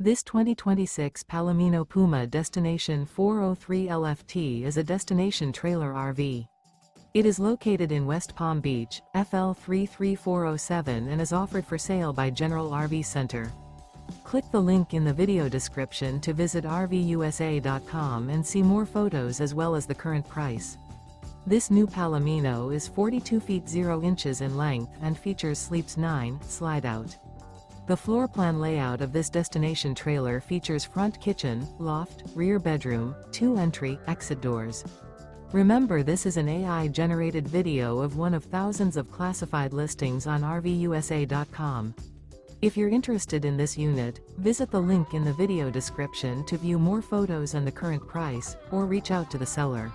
This 2026 Palomino Puma Destination 403 LFT is a destination trailer RV. It is located in West Palm Beach, FL 33407 and is offered for sale by General RV Center. Click the link in the video description to visit RVUSA.com and see more photos as well as the current price. This new Palomino is 42 feet 0 inches in length and features Sleeps 9 Slideout. The floor plan layout of this destination trailer features front kitchen, loft, rear bedroom, 2 entry, exit doors. Remember, this is an AI-generated video of one of thousands of classified listings on RVUSA.com. If you're interested in this unit, visit the link in the video description to view more photos and the current price, or reach out to the seller.